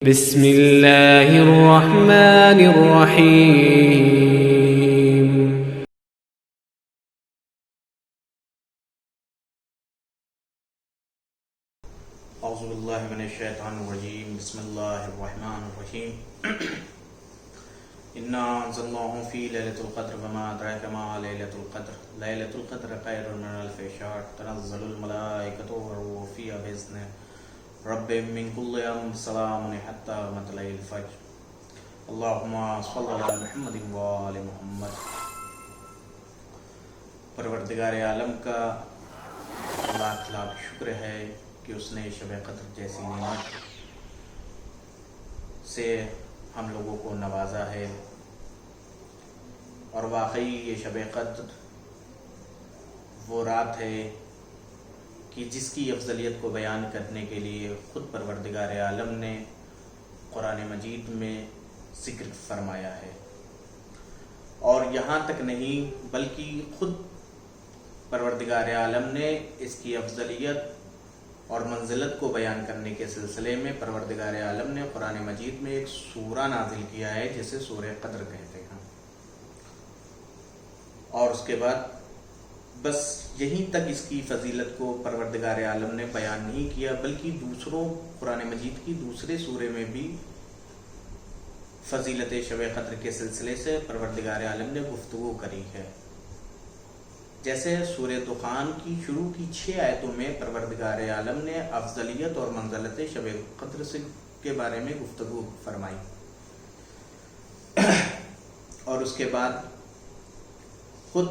بسم اللہ الرحمن الرحیم۔ اعوذ باللہ من الشیطان الرجیم، بسم اللہ الرحمن الرحیم۔ انا انزلناہ فی لیلۃ القدر وما ادراک ما لیلۃ القدر، لیلۃ القدر خیر من الف شہر، تنزل الملائکۃ والروح فیہا بإذن رب من کل امر، سلام حتی مطلع الفجر۔ اللہم صلی علی محمد وآل محمد۔ پروردگار عالم کا لاکھ لاکھ شکر ہے کہ اس نے شب قدر جیسی نعمت سے ہم لوگوں کو نوازا ہے، اور واقعی یہ شب قدر وہ رات ہے کہ جس کی افضلیت کو بیان کرنے کے لیے خود پروردگار عالم نے قرآن مجید میں ذکر فرمایا ہے، اور یہاں تک نہیں بلکہ خود پروردگار عالم نے اس کی افضلیت اور منزلت کو بیان کرنے کے سلسلے میں پروردگار عالم نے قرآن مجید میں ایک سورہ نازل کیا ہے جسے سورہ قدر کہتے ہیں، اور اس کے بعد بس یہیں تک اس کی فضیلت کو پروردگار عالم نے بیان نہیں کیا، بلکہ دوسروں قرآن مجید کی دوسرے سورے میں بھی فضیلت شب قدر کے سلسلے سے پروردگار عالم نے گفتگو کری ہے۔ جیسے سورہ دخان کی شروع کی 6 آیتوں میں پروردگار عالم نے افضلیت اور منزلت شب قدر کے بارے میں گفتگو فرمائی، اور اس کے بعد خود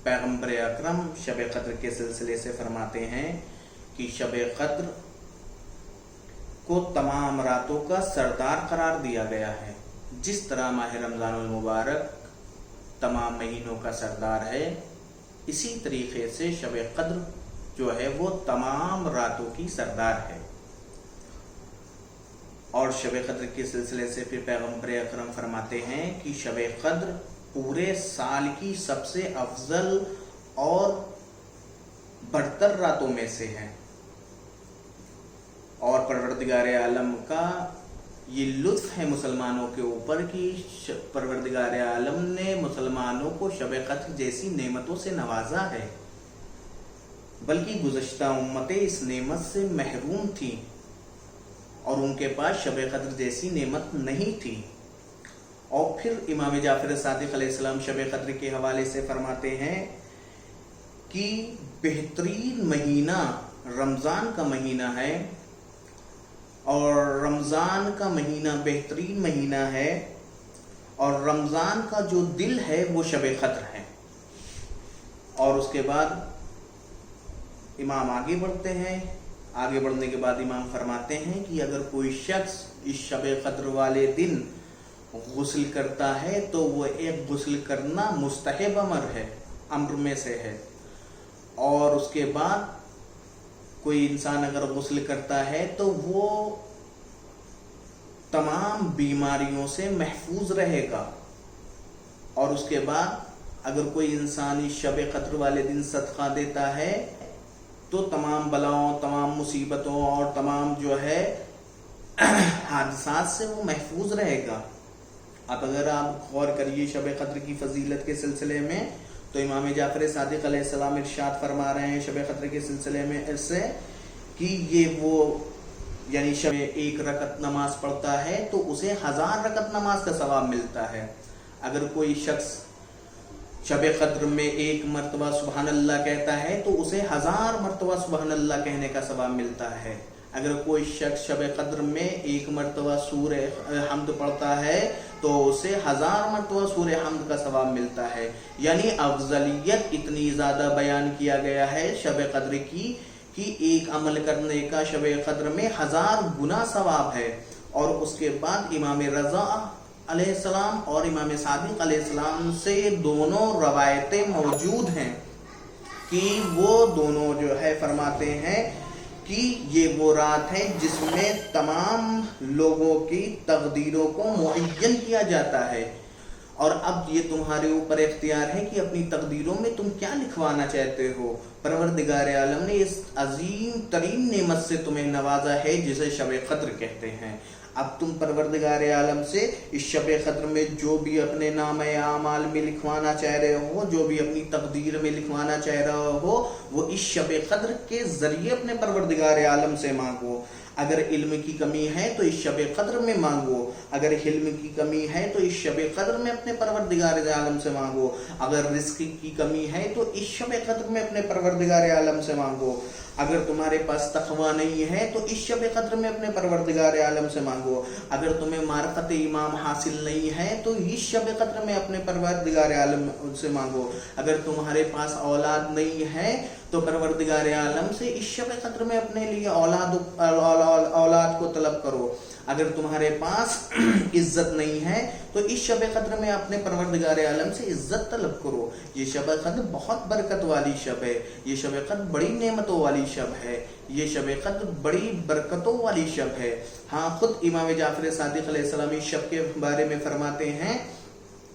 پیغمبر اکرم شب قدر کے سلسلے سے فرماتے ہیں کہ شب قدر کو تمام راتوں کا سردار قرار دیا گیا ہے، جس طرح ماہ رمضان المبارک تمام مہینوں کا سردار ہے، اسی طریقے سے شب قدر جو ہے وہ تمام راتوں کی سردار ہے۔ اور شب قدر کے سلسلے سے پھر پیغمبر اکرم فرماتے ہیں کہ شب قدر پورے سال کی سب سے افضل اور برتر راتوں میں سے ہے، اور پروردگار عالم کا یہ لطف ہے مسلمانوں کے اوپر کہ پروردگار عالم نے مسلمانوں کو شب قدر جیسی نعمتوں سے نوازا ہے، بلکہ گزشتہ امتیں اس نعمت سے محروم تھیں اور ان کے پاس شب قدر جیسی نعمت نہیں تھی۔ اور پھر امام جعفر صادق علیہ السلام شب قدر کے حوالے سے فرماتے ہیں کہ بہترین مہینہ رمضان کا مہینہ ہے، اور رمضان کا مہینہ بہترین مہینہ ہے، اور رمضان کا جو دل ہے وہ شب قدر ہے۔ اور اس کے بعد امام آگے بڑھتے ہیں، آگے بڑھنے کے بعد امام فرماتے ہیں کہ اگر کوئی شخص اس شب قدر والے دن غسل کرتا ہے تو وہ ایک غسل کرنا مستحب امر میں سے ہے، اور اس کے بعد کوئی انسان اگر غسل کرتا ہے تو وہ تمام بیماریوں سے محفوظ رہے گا، اور اس کے بعد اگر کوئی انسان اس شب قدر والے دن صدقہ دیتا ہے تو تمام بلاؤں، تمام مصیبتوں اور تمام جو ہے حادثات سے وہ محفوظ رہے گا۔ اب اگر آپ غور کریے شب قدر کی فضیلت کے سلسلے میں، تو امام جعفر صادق علیہ السلام ارشاد فرما رہے ہیں شب قدر کے سلسلے میں ایسے کہ یہ وہ یعنی شب 1 رکعت نماز پڑھتا ہے تو اسے 1000 رکعت نماز کا ثواب ملتا ہے۔ اگر کوئی شخص شب قدر میں 1 مرتبہ سبحان اللہ کہتا ہے تو اسے 1000 مرتبہ سبحان اللہ کہنے کا ثواب ملتا ہے۔ اگر کوئی شخص شب قدر میں 1 مرتبہ سورہ حمد پڑھتا ہے تو اسے 1000 مرتبہ سورہ حمد کا ثواب ملتا ہے۔ یعنی افضلیت اتنی زیادہ بیان کیا گیا ہے شب قدر کی کہ ایک عمل کرنے کا شب قدر میں 1000 گنا ثواب ہے۔ اور اس کے بعد امام رضا علیہ السلام اور امام صادق علیہ السلام سے دونوں روایتیں موجود ہیں کہ وہ دونوں جو ہے فرماتے ہیں کہ یہ وہ رات ہے جس میں تمام لوگوں کی تقدیروں کو معین کیا جاتا ہے، اور اب یہ تمہارے اوپر اختیار ہے کہ اپنی تقدیروں میں تم کیا لکھوانا چاہتے ہو۔ پروردگار عالم نے اس عظیم ترین نعمت سے تمہیں نوازا ہے جسے شب قدر کہتے ہیں۔ اب تم پروردگار عالم سے اس شب قدر میں جو بھی اپنے نامہ اعمال میں لکھوانا چاہ رہے ہو، جو بھی اپنی تقدیر میں لکھوانا چاہ رہے ہو، وہ اس شب قدر کے ذریعے اپنے پروردگار عالم سے مانگو۔ اگر علم کی کمی ہے تو اس شب قدر میں مانگو، اگر حلم کی کمی ہے تو اس شب قدر میں اپنے پروردگار عالم سے مانگو، اگر رزق کی کمی ہے تو اس شب قدر میں اپنے پروردگار عالم سے مانگو، اگر تمہارے پاس تقوی نہیں ہے تو اس شب قدر میں اپنے پروردگار عالم سے مانگو، اگر تمہیں معرفت امام حاصل نہیں ہے تو اس شب قدر میں اپنے پروردگار عالم سے مانگو، اگر تمہارے پاس اولاد نہیں ہے تو پروردگار عالم سے اس شب قدر میں اپنے لیے اولاد کو طلب کرو، اگر تمہارے پاس عزت نہیں ہے تو اس شب قدر میں اپنے پروردگار عالم سے عزت طلب کرو۔ یہ شب قدر بہت برکت والی شب ہے، یہ شب قدر بڑی نعمتوں والی شب ہے، یہ شب قدر بڑی برکتوں والی شب ہے۔ ہاں، خود امام جعفر صادق علیہ السلام اس شب کے بارے میں فرماتے ہیں،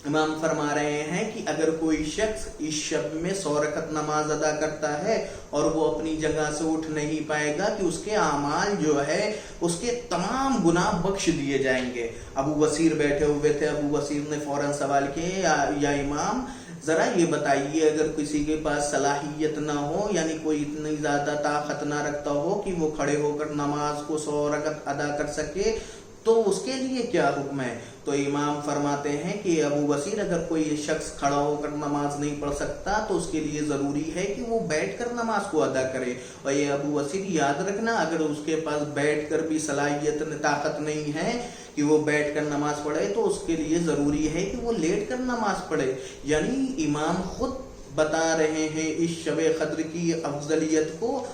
امام فرما رہے ہیں کہ اگر کوئی شخص اس شب میں 100 رکعت نماز ادا کرتا ہے اور وہ اپنی جگہ سے اٹھ نہیں پائے گا کہ اس کے اعمال جو ہے اس کے تمام گناہ بخش دیے جائیں گے۔ ابو بصیر بیٹھے ہوئے تھے، ابو بصیر نے فوراً سوال کیا، یا امام ذرا یہ بتائیے، اگر کسی کے پاس صلاحیت نہ ہو، یعنی کوئی اتنی زیادہ طاقت نہ رکھتا ہو کہ وہ کھڑے ہو کر نماز کو 100 رکعت ادا کر سکے تو اس کے لیے کیا حکم ہے؟ تو امام فرماتے ہیں کہ ابو بصیر، اگر کوئی شخص کھڑا ہو کر نماز نہیں پڑھ سکتا تو اس کے لیے ضروری ہے کہ وہ بیٹھ کر نماز کو ادا کرے، اور یہ ابو بصیر یاد رکھنا، اگر اس کے پاس بیٹھ کر بھی صلاحیت طاقت نہیں ہے کہ وہ بیٹھ کر نماز پڑھے تو اس کے لیے ضروری ہے کہ وہ لیٹ کر نماز پڑھے۔ یعنی امام خود بتا رہے ہیں اس شب قدر کی افضلیت کو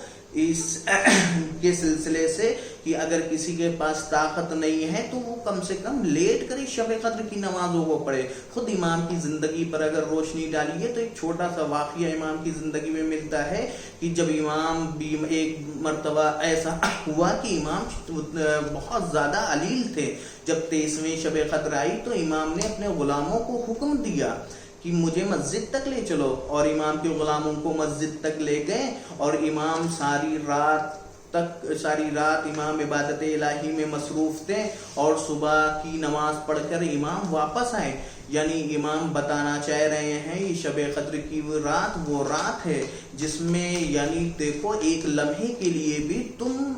اس کے سلسلے سے کہ اگر کسی کے پاس طاقت نہیں ہے تو وہ کم سے کم لیٹ کر شب قدر کی نمازوں کو پڑھے۔ خود امام کی زندگی پر اگر روشنی ڈالیے تو ایک چھوٹا سا واقعہ امام کی زندگی میں ملتا ہے کہ جب امام بھی ایک مرتبہ ایسا ہوا کہ امام بہت زیادہ علیل تھے، جب 23ویں شب قدر آئی تو امام نے اپنے غلاموں کو حکم دیا کہ مجھے مسجد تک لے چلو، اور امام کے غلاموں کو مسجد تک لے گئے، اور امام ساری رات امام عبادت الہی میں مصروف تھے، اور صبح کی نماز پڑھ کر امام واپس آئے۔ یعنی امام بتانا چاہ رہے ہیں یہ شب قدر کی وہ رات ہے جس میں، یعنی دیکھو، ایک لمحے کے لیے بھی تم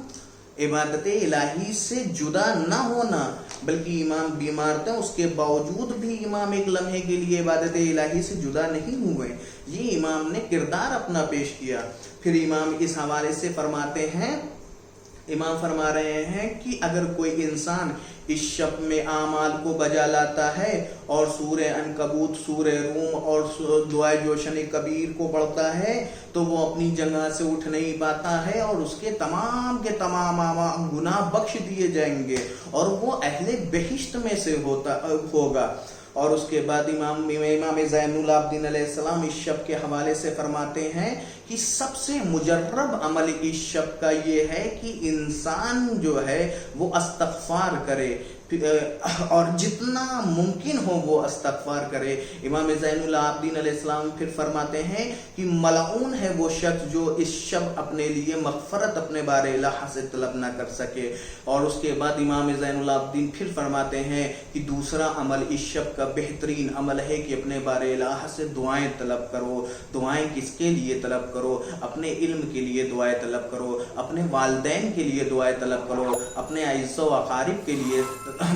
عبادت الہی سے جدا نہ ہونا، بلکہ امام بیمار تھے اس کے باوجود بھی امام ایک لمحے کے لیے عبادت الہی سے جدا نہیں ہوئے۔ یہ امام نے کردار اپنا پیش کیا۔ پھر امام اس حوالے سے فرماتے ہیں، امام فرما رہے ہیں کہ اگر کوئی انسان اس شب میں اعمال کو بجا لاتا ہے اور سورہ عنکبوت، سورہ روم اور دعائے جوشن کبیر کو پڑھتا ہے تو وہ اپنی جگہ سے اٹھ نہیں پاتا ہے، اور اس کے تمام گناہ بخش دیے جائیں گے، اور وہ اہل بہشت میں سے ہوگا۔ اور اس کے بعد امام زین العابدین علیہ السلام اس شب کے حوالے سے فرماتے ہیں کہ سب سے مجرب عمل اس شب کا یہ ہے کہ انسان جو ہے وہ استغفار کرے، اور جتنا ممکن ہو وہ استغفار کرے۔ امام زین العابدین علیہ السلام پھر فرماتے ہیں کہ ملعون ہے وہ شخص جو اس شب اپنے لیے مغفرت اپنے بار الہ سے طلب نہ کر سکے۔ اور اس کے بعد امام زین العابدین پھر فرماتے ہیں کہ دوسرا عمل اس شب کا بہترین عمل ہے کہ اپنے بار الہ سے دعائیں طلب کرو۔ دعائیں کس کے لیے طلب کرو؟ اپنے علم کے لیے دعائیں طلب کرو، اپنے والدین کے لیے دعائیں طلب کرو، اپنے اعزاء و اقارب کے لیے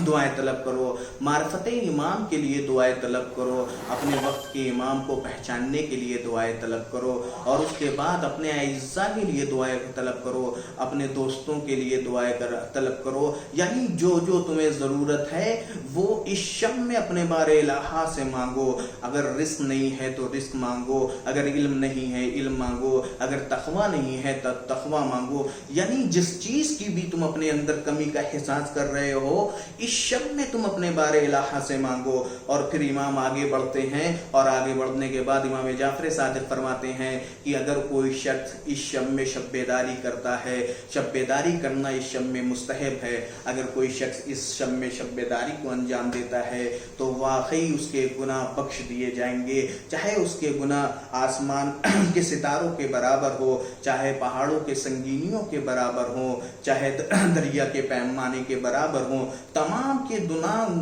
دعائیں طلب کرو، معرفت امام کے لیے دعائیں طلب کرو، اپنے وقت کے امام کو پہچاننے کے لیے دعائیں طلب کرو، اور اس کے بعد اپنے اعزاء کے لیے دعائیں طلب کرو، اپنے دوستوں کے لیے دعائیں طلب کرو۔ یعنی جو جو تمہیں ضرورت ہے وہ اس شب میں اپنے بار الہ سے مانگو۔ اگر رزق نہیں ہے تو رزق مانگو، اگر علم نہیں ہے علم مانگو، اگر تقویٰ نہیں ہے تو تقویٰ مانگو، یعنی جس چیز کی بھی تم اپنے اندر کمی کا احساس کر رہے ہو اس شب میں تم اپنے بار الہ سے مانگو۔ اور پھر امام آگے بڑھتے ہیں، اور آگے بڑھنے کے بعد امام جعفر صادق فرماتے ہیں کہ اگر کوئی شخص اس شب میں شب بیداری کرتا ہے، شب بیداری کرنا اس شب میں مستحب ہے، اگر کوئی شخص اس شب میں شب بیداری کو انجام دیتا ہے تو واقعی اس کے گناہ بخش دیے جائیں گے، چاہے اس کے گناہ آسمان کے ستاروں کے برابر ہو، چاہے پہاڑوں کے سنگینیوں کے برابر ہو، چاہے دریا کے پیمانے کے برابر ہوں، تمام کے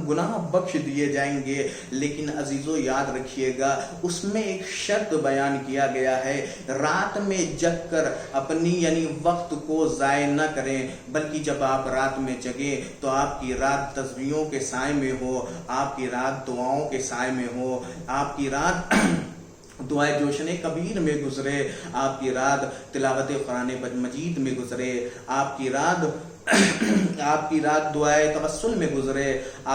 گناہ بخش دیے جائیں گے۔ لیکن عزیزو یاد رکھیے گا اس میں ایک شرط بیان کیا گیا ہے، رات میں جگ کر اپنی یعنی وقت کو ضائع نہ کریں، بلکہ جب آپ رات میں جگیں تو آپ کی رات تسبیحوں کے سائے میں ہو، آپ کی رات دعاؤں کے سائے میں ہو، آپ کی رات دعائے جوشن کبیر میں گزرے، آپ کی رات تلاوت قرآن مجید میں گزرے، آپ کی رات دعائے توسل میں گزرے،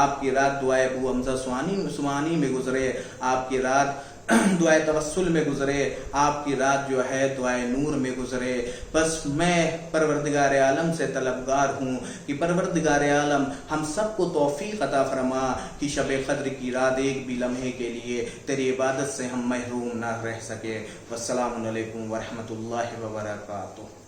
آپ کی رات دعائے ابو حمزہ سوانی میں گزرے، آپ کی رات دعائے توسل میں گزرے، آپ کی رات جو ہے دعائے نور میں گزرے۔ بس میں پروردگار عالم سے طلبگار ہوں کہ پروردگار عالم ہم سب کو توفیق عطا فرما کہ شب قدر کی رات ایک بھی لمحے کے لیے تیری عبادت سے ہم محروم نہ رہ سکے۔ والسلام علیکم ورحمۃ اللہ وبرکاتہ۔